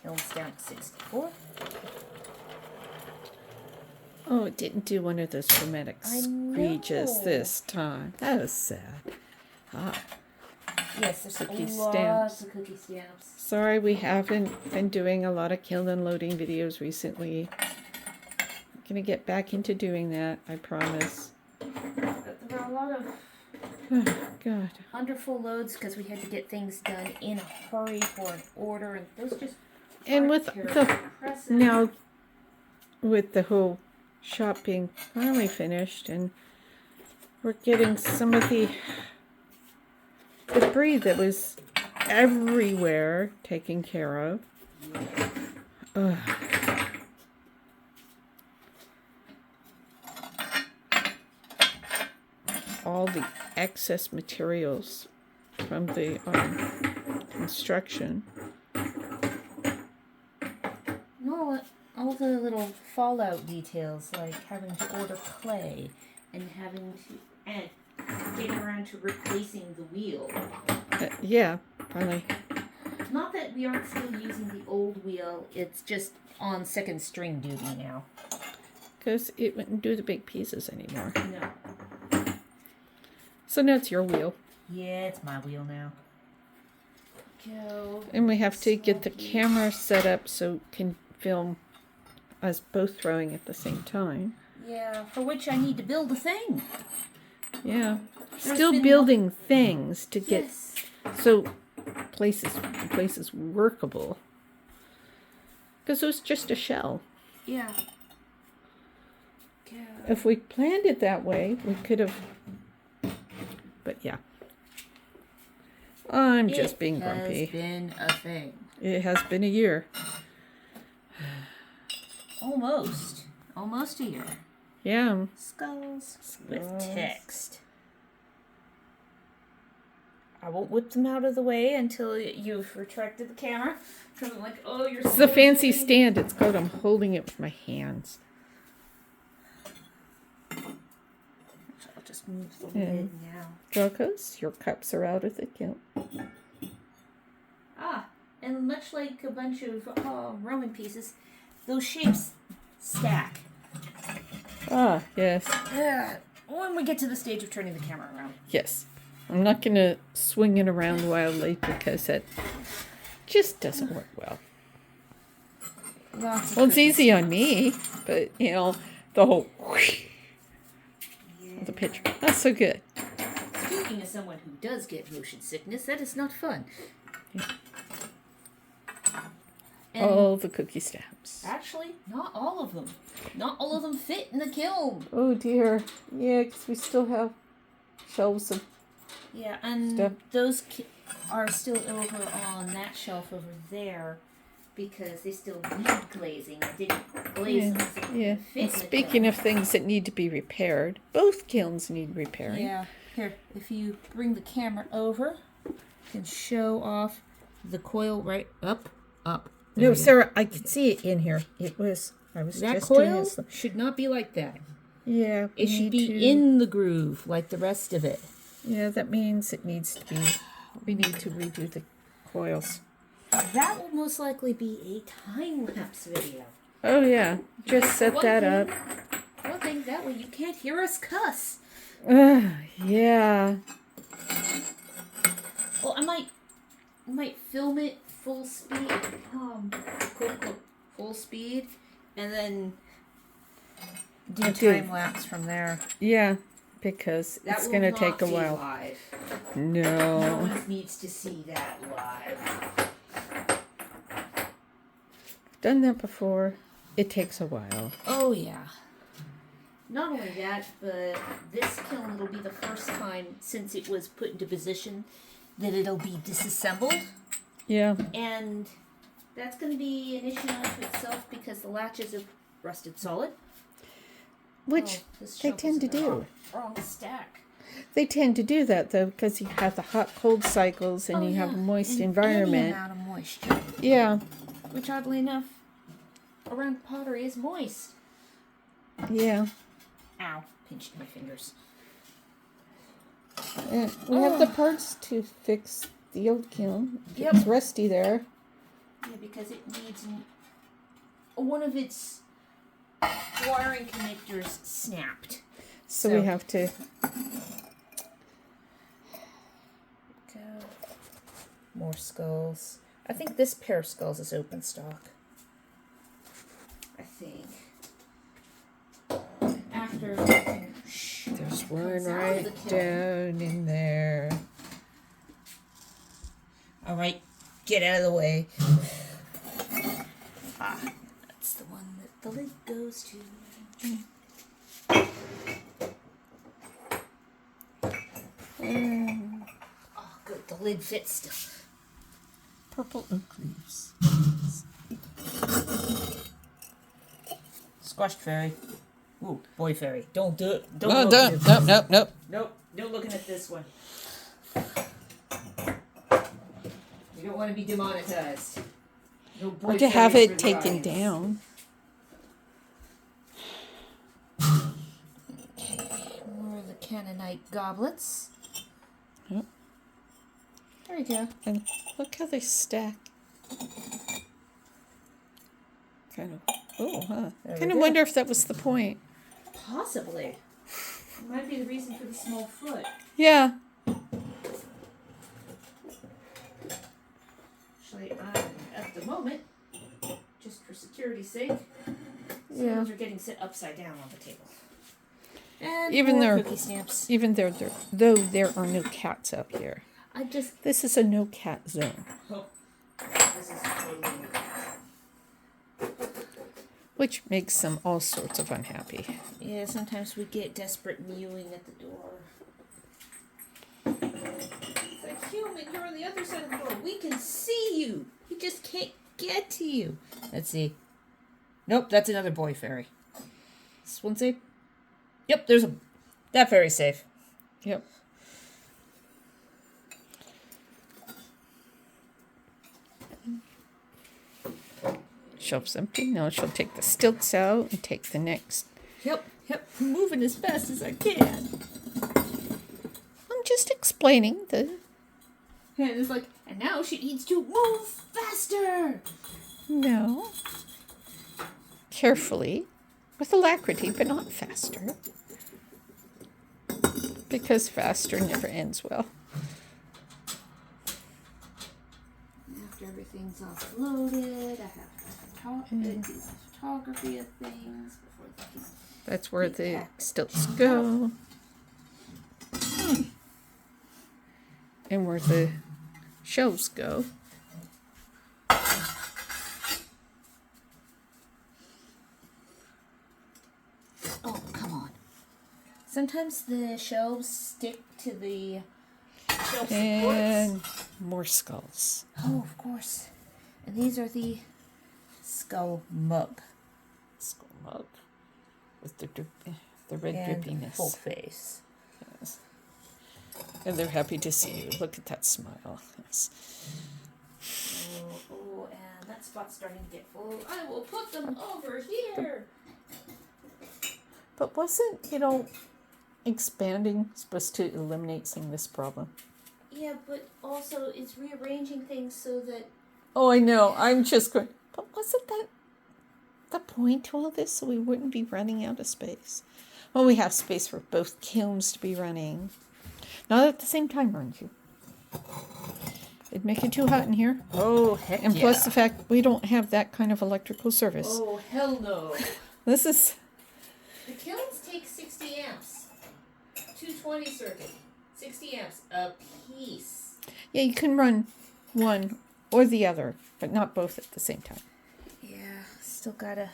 kiln's down to 64. Oh, it didn't do one of those dramatic I screeches know. this time. That was sad. Ah, Yes, there's Cookie lots of cookie stamps. sorry we haven't been doing a lot of kiln unloading videos recently. I'm going to get back into doing that, I promise. But there were a lot of Oh, God. wonderful loads because we had to get things done in a hurry for an order, and those just And aren't with terribly the impressive. now, with the whole shop being finally finished, and we're getting some of the debris that was everywhere taken care of. Ugh. All the excess materials from the construction. No, all the little fallout details, like having to order clay and having to and getting around to replacing the wheel. Yeah, finally. Not that we aren't still using the old wheel; it's just on second string duty now. Because it wouldn't do the big pieces anymore. No. So now it's your wheel. Yeah, it's my wheel now. Go. And we have to get the camera set up so it can film us both throwing at the same time. Yeah, for which I need to build a thing. Yeah. There's Still been building things to get Yes. so the place is workable. Because it was just a shell. Yeah. Go. If we planned it that way, we could have. But yeah. I'm just being grumpy. It has been a thing. It has been a year. Almost a year. Yeah. Skulls with text. I won't whip them out of the way until you've retracted the camera. Because I'm like, oh, you're It's a fancy stand. It's called I'm holding it with my hands. I'll just move the lid now. Dracos, your cups are out of the kiln. Ah, and much like a bunch of Roman pieces, those shapes stack. Ah, yes. When we get to the stage of turning the camera around. Yes. I'm not going to swing it around wildly because that just doesn't work well. Lots of Well, it's cookies. easy on me, but, you know, the whole whoosh of the picture. That's so good. Speaking of someone who does get motion sickness, that is not fun. Yeah. And All the cookie stamps. actually, not all of them. Not all of them fit in the kiln. Oh, dear. Yeah, because we still have shelves of... Yeah, and Stuff. those are still over on that shelf over there because they still need glazing. They didn't glaze them. So they Yeah. didn't fit And in the speaking kiln. of things that need to be repaired, both kilns need repairing. Yeah. Here, if you bring the camera over, you can show off the coil right up. There No, we go. Sarah, I could see it in here. I was That just doing coil this. should not be like that. Yeah. It should be in the groove like the rest of it. Yeah, that means it needs to be... We need to redo the coils. That will most likely be a time-lapse video. Oh, yeah. Just set One that thing- up. One thing, that way you can't hear us cuss. Yeah. Well, I might film it full speed, full speed, and then do Okay. time lapse from there. Yeah, because That it's will going to not take a be while. Live. No. No one needs to see that live. Done that before. It takes a while. Oh yeah. Not only that, but this kiln will be the first time since it was put into position that it'll be disassembled. Yeah. And that's going to be an issue unto itself because the latches have rusted solid. Which This they shelf tend is to in the do. Wrong stack. They tend to do that, though, because you have the hot-cold cycles and you have a moist And environment. Any amount of moisture, Yeah. which oddly enough, around pottery is moist. Yeah. Ow, pinched my fingers. And we have the parts to fix the old kiln. Yep. It's rusty there. Yeah, because it needs one of its wiring connectors snapped. So we have to... Go. More skulls. I think this pair of skulls is open stock. I think. After everything There's one comes out of right the kiln. down in there. All right, get out of the way. Ah, that's the one that the lid goes to. Oh, good. The lid fits still. Purple oak leaves. Squashed fairy. Ooh, boy fairy. Don't do it. Don't No, look don't. at Nope, this. nope, nope. Nope. Don't looking at this one. You don't want to be demonetized. No boy Or to have fairies for it the taken audience. down. More of the Canaanite goblets. Yep. There we go. And look how they stack. Kind of. Oh, huh. There we Kind of go. wonder if that was the point. Possibly. It might be the reason for the small foot. Yeah. Actually, at the moment, just for security's sake, Yeah. those are getting set upside down on the table. And Even more though- cookie stamps. Even though there are no cats out here. I just This is a no cat zone. oh, this is totally Which makes them all sorts of unhappy. yeah. Sometimes we get desperate mewing at the door. It's like human, you're on the other side of the door. We can see you. We just can't get to you. Let's see. Nope, that's another boy fairy. This one safe? Yep, there's a that fairy's safe. Yep. Shelf's empty. Now she'll take the stilts out and take the next. Yep, I'm moving as fast as I can. I'm just explaining the. And it's like, and now she needs to move faster. No. Carefully. With alacrity, but not faster. Because faster never ends well. After everything's offloaded, I have to do photography of things before they can. That's where the stilts go. And where the shelves go. Oh, come on. Sometimes the shelves stick to the shelf supports. And more skulls. Oh, of course. And these are the skull mug. Skull mug. With the red And drippiness. full face. Yes. And they're happy to see you. Look at that smile. Yes. Oh, and that spot's starting to get full. I will put them over here. But wasn't, expanding supposed to eliminate some of this problem? Yeah, but also it's rearranging things so that Oh, I know. I'm just going. But wasn't that the point to all this? So we wouldn't be running out of space. Well, we have space for both kilns to be running. Not at the same time, aren't you? It'd make it too hot in here. oh heck And plus the fact we don't have that kind of electrical service. oh hell no. This is. The kilns take 60 amps. 220 circuit. 60 amps a piece. Yeah, you can run one or the other, but not both at the same time. Yeah, still gotta.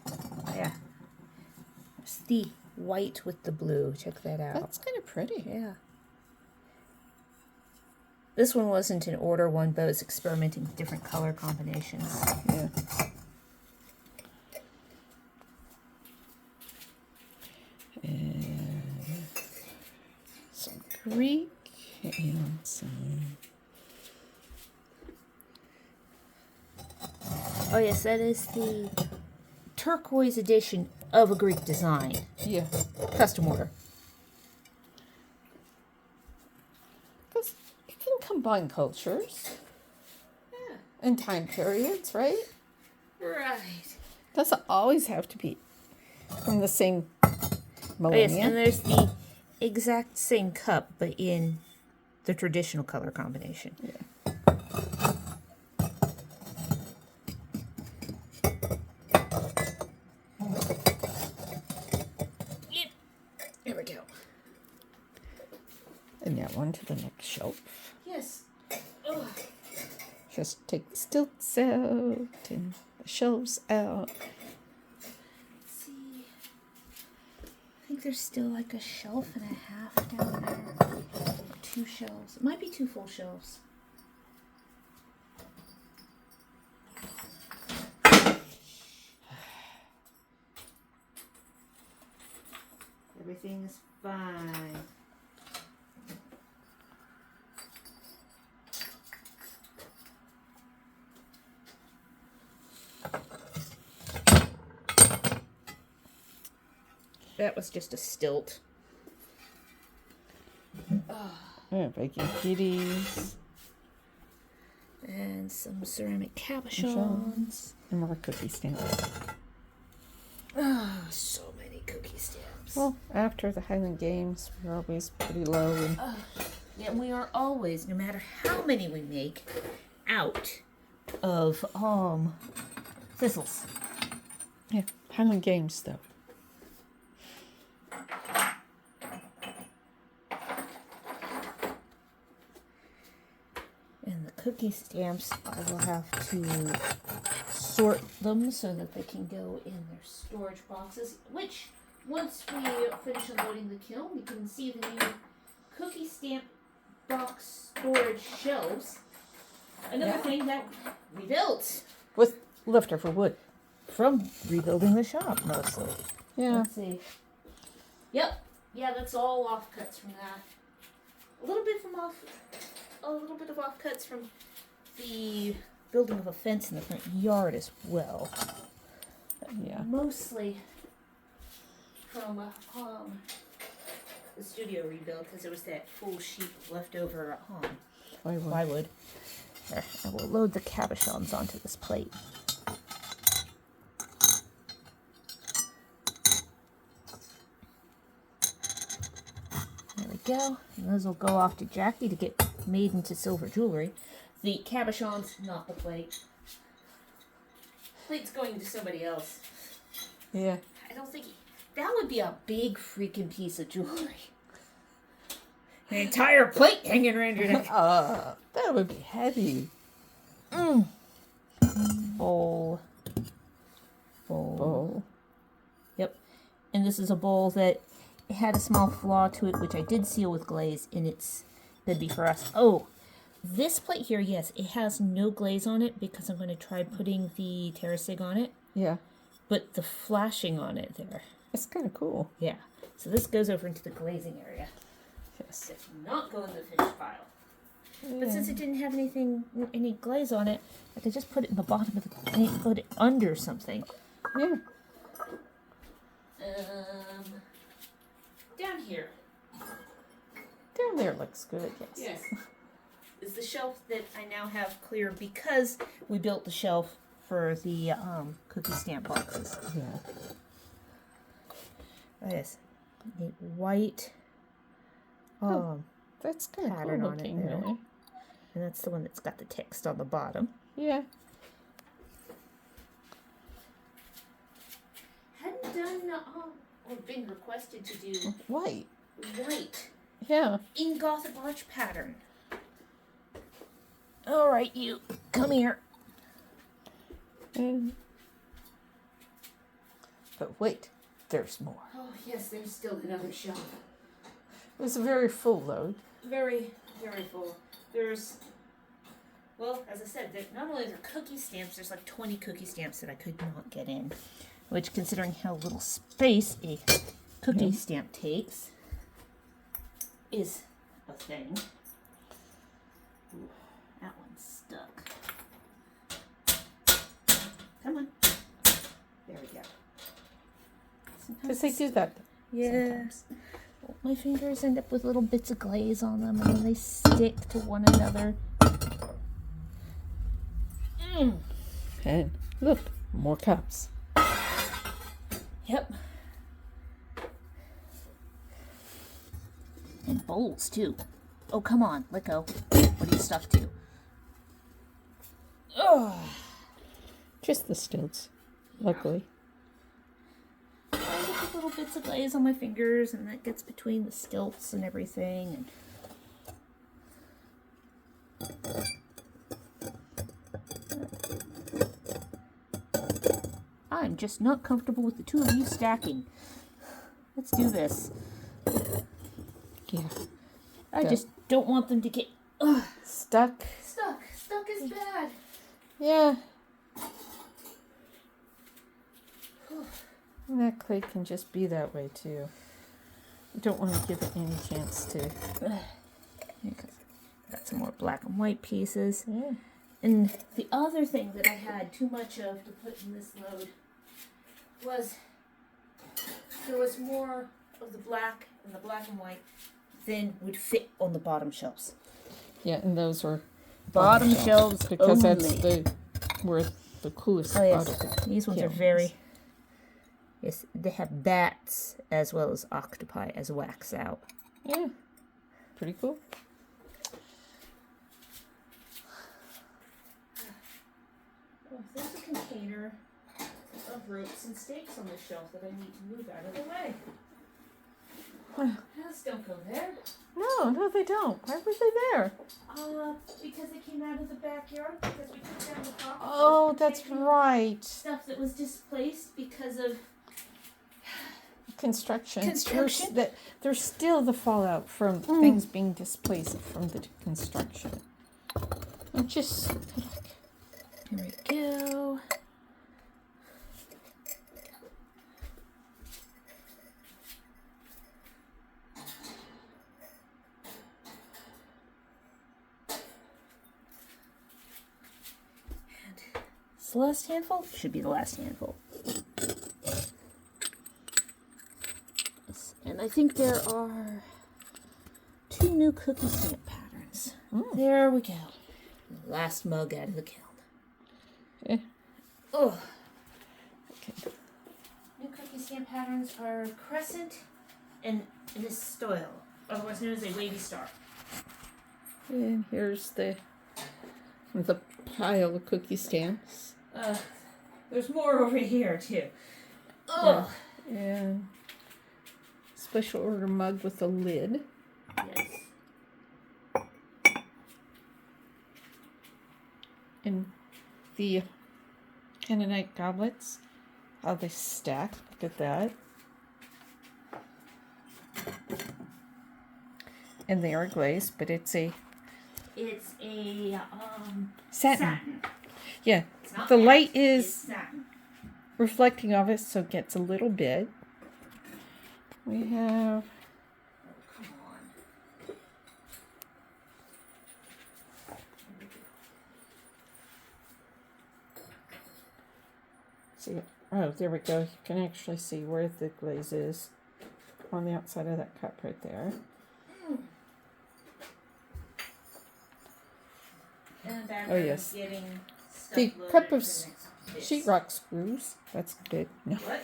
Oh, yeah. It's the white with the blue. Check that out. That's kind of pretty. Yeah. This one wasn't an order one, but it's experimenting with different color combinations. Yeah. And some Greek and some. Oh yes, that is the turquoise edition of a Greek design. Yeah. Custom order. Because you can combine cultures. Yeah. And time periods, right? Right. Doesn't always have to be from the same Oh, yes, millennia. and there's the exact same cup, but in the traditional color combination. Yeah. Yep. There we go. And now on to the next shelf. Yes. Ugh. Just take the stilts out and the shelves out. Let's see. I think there's still like a shelf and a half down there. Or 2 shelves. It might be 2 full shelves. Everything is fine. That was just a stilt. Yeah, baking kitties. And some ceramic cabochons. And more cookie stamps. Ah, so many cookie stamps. Well, after the Highland Games, we're always pretty low. And Yeah, we are always, no matter how many we make, out of thistles. yeah, Highland Games, though. And the cookie stamps, I will have to sort them so that they can go in their storage boxes, which, once we finish unloading the kiln, we can see the new cookie stamp box storage shelves. Another thing that we built With leftover wood. from rebuilding the shop, mostly. Yeah. Let's see. Yep. Yeah, that's all offcuts from that. A little bit of offcuts from the building of a fence in the front yard as well. Yeah. Mostly from the studio rebuild, because it was that full sheet of leftover plywood. There, I will load the cabochons onto this plate. There we go. And those will go off to Jackie to get made into silver jewelry. The cabochons, not the plate. Plate's going to somebody else. Yeah. I don't think that would be a big freaking piece of jewelry. An entire plate hanging around your neck. That would be heavy. Bowl. Oh. Yep. And this is a bowl that had a small flaw to it, which I did seal with glaze, and it's that'd be for us. Oh, this plate here, yes, it has no glaze on it because I'm going to try putting the terracig on it. Yeah. But the flashing on it there. It's kind of cool. Yeah. So this goes over into the glazing area. Yes. It's not going in the finished pile. But since it didn't have any glaze on it, I could just put it in the bottom of the put it under something. Yeah. Down here. Down there looks good, yes. Yes. Is the shelf that I now have clear because we built the shelf for the cookie stamp boxes. Yeah. Yes. White That's kind of cool pattern on it looking, there. really. And that's the one that's got the text on the bottom. Yeah. Hadn't done or been requested to do White. white Yeah. in Gothic arch pattern. All right, you come here. But wait, there's more. Oh yes, there's still another shelf. It was a very full load. Very, very full. There's, well, as I said, not only are there cookie stamps, there's like 20 cookie stamps that I could not get in. Which, considering how little space a cookie stamp takes, is a thing. Ooh, that one's stuck. Come on. There we go. Because they do that. Yeah. Sometimes. My fingers end up with little bits of glaze on them and then they stick to one another. And look, more cups. Yep. And bowls, too. Oh, come on. Let go. What are you stuck to? Oh. Just the stilts, luckily. I get the little bits of glaze on my fingers, and that gets between the stilts and everything. I'm just not comfortable with the two of you stacking. Let's do this. Yeah. I just don't want them to get Stuck. stuck. Stuck is bad. Yeah. And that clay can just be that way too. You don't want to give it any chance to. Got some more black and white pieces. Yeah. And the other thing that I had too much of to put in this load was there was more of the black and the black and white than would fit on the bottom shelves. Yeah, and those were Bottom shelves because only. that's where the coolest Oh yes, spot of the these ones are kilns. very. Yes, they have bats as well as octopi as wax out. Yeah, pretty cool. Oh, there's a container of ropes and stakes on the shelf that I need to move out of the way. Those don't go there. No, they don't. Why were they there? Because they came out of the backyard because we took down the top. Oh, that's right. Stuff that was displaced because of Construction. Construction? There's still the fallout from things being displaced from the construction. I'm just. Here we go. It's the last handful? Should be the last handful. And I think there are 2 new cookie stamp patterns. There we go. Last mug out of the kiln. Yeah. Oh. Okay. New cookie stamp patterns are crescent and this style, otherwise known as a wavy star. And here's the pile of cookie stamps. There's more over here too. Oh. Yeah. And special order mug with a lid. Yes. And the Canaanite goblets, how they stack. Look at that. And they are glazed, but it's a satin. Yeah, It's not the matte, light it's is satin. reflecting off it, so it gets a little bit. We have Come on. see. Oh, there we go. You can actually see where the glaze is on the outside of that cup right there. And back Oh, yes. getting stuff The loaded cup for of the next bits. sheetrock screws. That's good. No. What?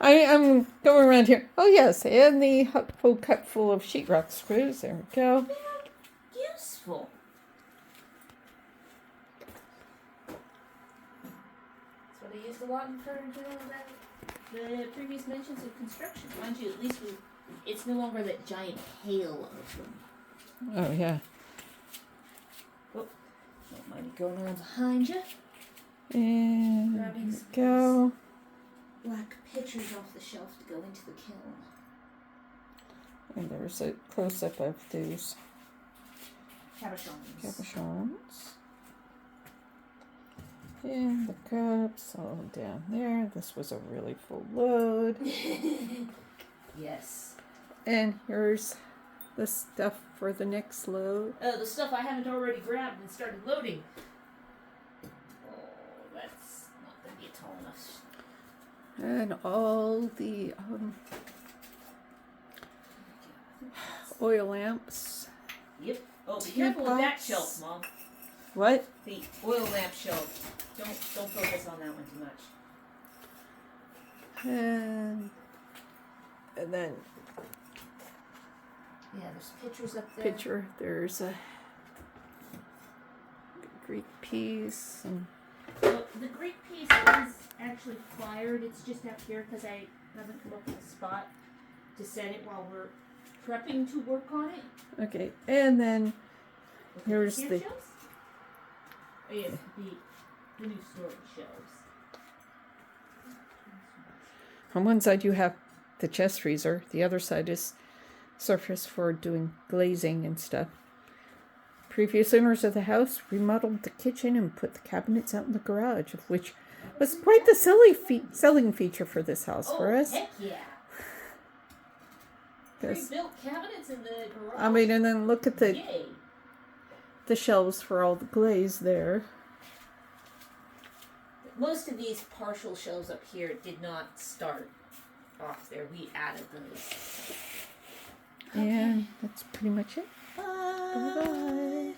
I'm going around here. Oh yes, and the whole cup full of sheetrock screws. There we go. Useful. That's what I used a lot for doing the previous mentions of construction. Mind you, at least it's no longer that giant hail of them. Oh yeah. Don't mind me going around behind you. And there Grabbing we some go. Black pitchers off the shelf to go into the kiln. And there's a close up of those Cabochons. cabochons. And the cups all down there. This was a really full load. Yes. And here's the stuff for the next load. The stuff I haven't already grabbed and started loading. Oh, that's not going to be tall enough. And all the oil lamps. Yep. Oh, be careful with that Teapots. shelf, Mom. What? The oil lamp shelf. Don't focus on that one too much. And then Yeah, there's pictures up there. picture. There's a Greek piece. And Well, the Greek piece is actually fired. It's just up here because I haven't come up with a spot to set it while we're prepping to work on it. okay, and then Okay, here's camp the shelves? Oh yes, the new storage shelves. on one side you have the chest freezer. The other side is surface for doing glazing and stuff. Previous owners of the house remodeled the kitchen and put the cabinets out in the garage, of which was quite the selling feature for this house for us. Heck yeah! Yes. Pre-built cabinets in the garage. I mean, and then look at Yay! the shelves for all the glaze there. Most of these partial shelves up here did not start off there. We added those. And that's pretty much it. Bye. Bye-bye.